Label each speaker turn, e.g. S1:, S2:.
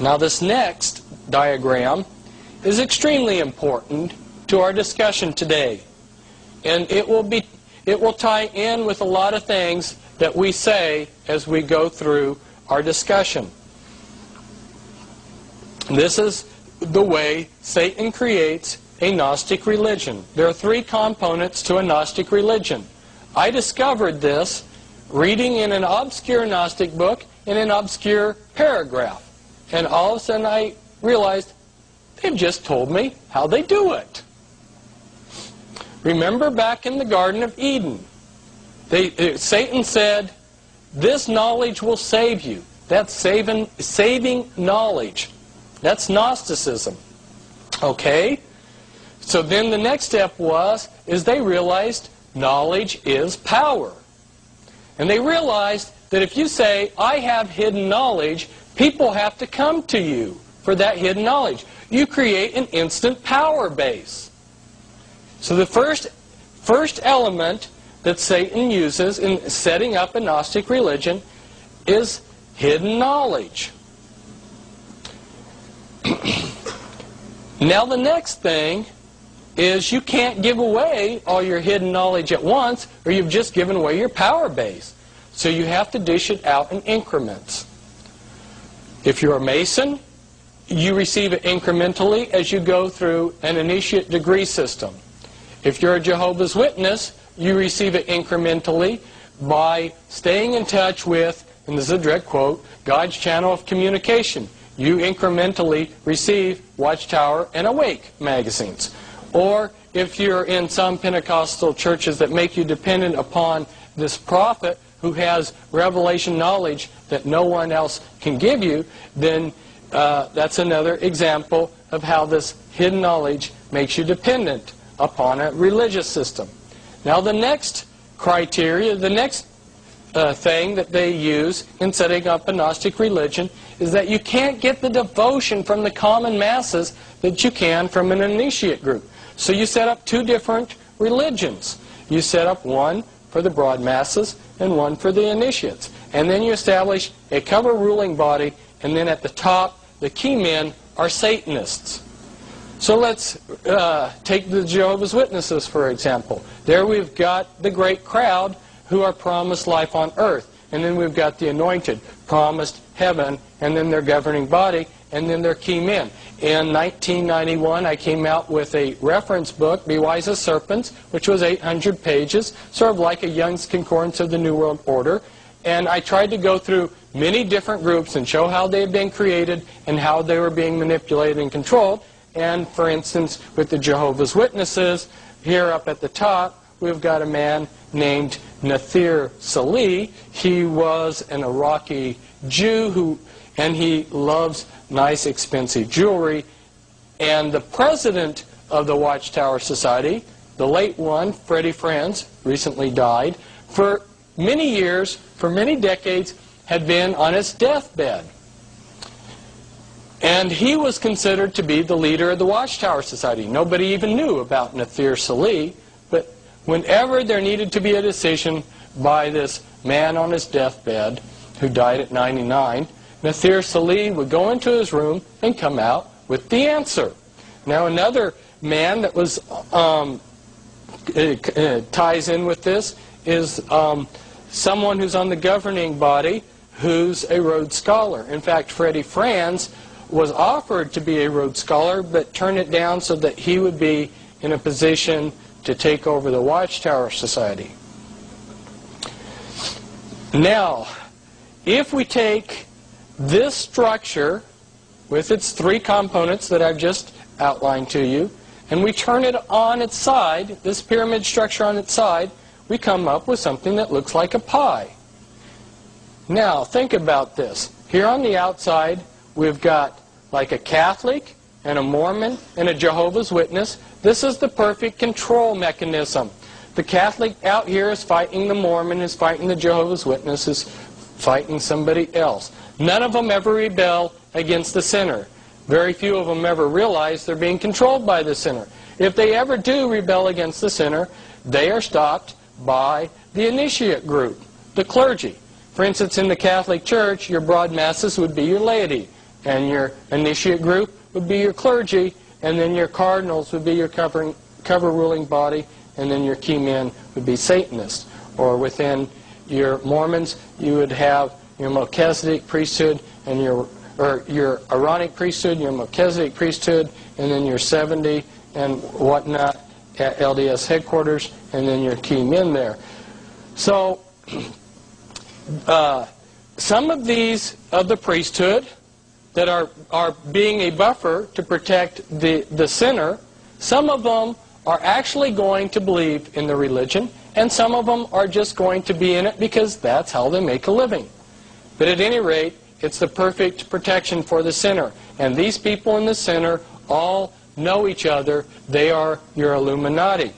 S1: Now this next diagram is extremely important to our discussion today. And it will tie in with a lot of things that we say as we go through our discussion. This is the way Satan creates a Gnostic religion. There are three components to a Gnostic religion. I discovered this reading in an obscure Gnostic book in an obscure paragraph. And all of a sudden I realized they've just told me how they do it. Remember back in the Garden of Eden, Satan said, this knowledge will save you. That's saving knowledge. That's Gnosticism. Okay? So then the next step is they realized knowledge is power. And they realized that if you say, I have hidden knowledge, people have to come to you for that hidden knowledge. You create an instant power base. So the first element that Satan uses in setting up a Gnostic religion is hidden knowledge. Now the next thing is you can't give away all your hidden knowledge at once, or you've just given away your power base. So you have to dish it out in increments. If you're a Mason, you receive it incrementally as you go through an initiate degree system. If you're a Jehovah's Witness, you receive it incrementally by staying in touch with, and this is a direct quote, God's channel of communication. You incrementally receive Watchtower and Awake magazines. Or if you're in some Pentecostal churches that make you dependent upon this prophet who has revelation knowledge that no one else can give you, then that's another example of how this hidden knowledge makes you dependent upon a religious system. Now the next criteria, the next thing that they use in setting up a Gnostic religion is that you can't get the devotion from the common masses that you can from an initiate group. So you set up two different religions. You set up one for the broad masses and one for the initiates. And then you establish a cover ruling body, and then at the top, the key men are Satanists. So let's take the Jehovah's Witnesses, for example. There we've got the great crowd who are promised life on earth. And then we've got the anointed, promised heaven, and then their governing body, and then their key men. In 1991, I came out with a reference book, Be Wise as Serpents, which was 800 pages, sort of like a Young's Concordance of the New World Order. And I tried to go through many different groups and show how they had been created and how they were being manipulated and controlled. And, for instance, with the Jehovah's Witnesses, here up at the top, we've got a man named Nathir Salih. He was an Iraqi Jew and he loves nice, expensive jewelry. And the president of the Watchtower Society, the late one, Freddie Franz, recently died, for many years, for many decades, had been on his deathbed. And he was considered to be the leader of the Watchtower Society. Nobody even knew about Nathir Salih, but whenever there needed to be a decision by this man on his deathbed, who died at 99, Nathir Salih would go into his room and come out with the answer. Now another man that was ties in with this is someone who's on the governing body who's a Rhodes Scholar. In fact, Freddie Franz was offered to be a Rhodes Scholar, but turned it down so that he would be in a position to take over the Watchtower Society. Now, if we take this structure with its three components that I've just outlined to you, and we turn it on its side, this pyramid structure on its side, we come up with something that looks like a pie. Now, think about this. Here on the outside, we've got like a Catholic and a Mormon and a Jehovah's Witness. This is the perfect control mechanism. The Catholic out here is fighting the Mormon, is fighting the Jehovah's Witness, is fighting somebody else. None of them ever rebel against the sinner. Very few of them ever realize they're being controlled by the sinner. If they ever do rebel against the sinner, they are stopped by the initiate group, the clergy. For instance, in the Catholic Church, your broad masses would be your laity. And your initiate group would be your clergy, and then your cardinals would be your cover ruling body, and then your key men would be Satanists. Or within your Mormons, you would have your Melchizedek priesthood and your Aaronic priesthood, your Melchizedek priesthood, and then your 70 and whatnot at LDS headquarters, and then your key men there. So some of these of the priesthood that are being a buffer to protect the sinner, some of them are actually going to believe in the religion, and some of them are just going to be in it because that's how they make a living. But at any rate, it's the perfect protection for the sinner. And these people in the center all know each other. They are your Illuminati.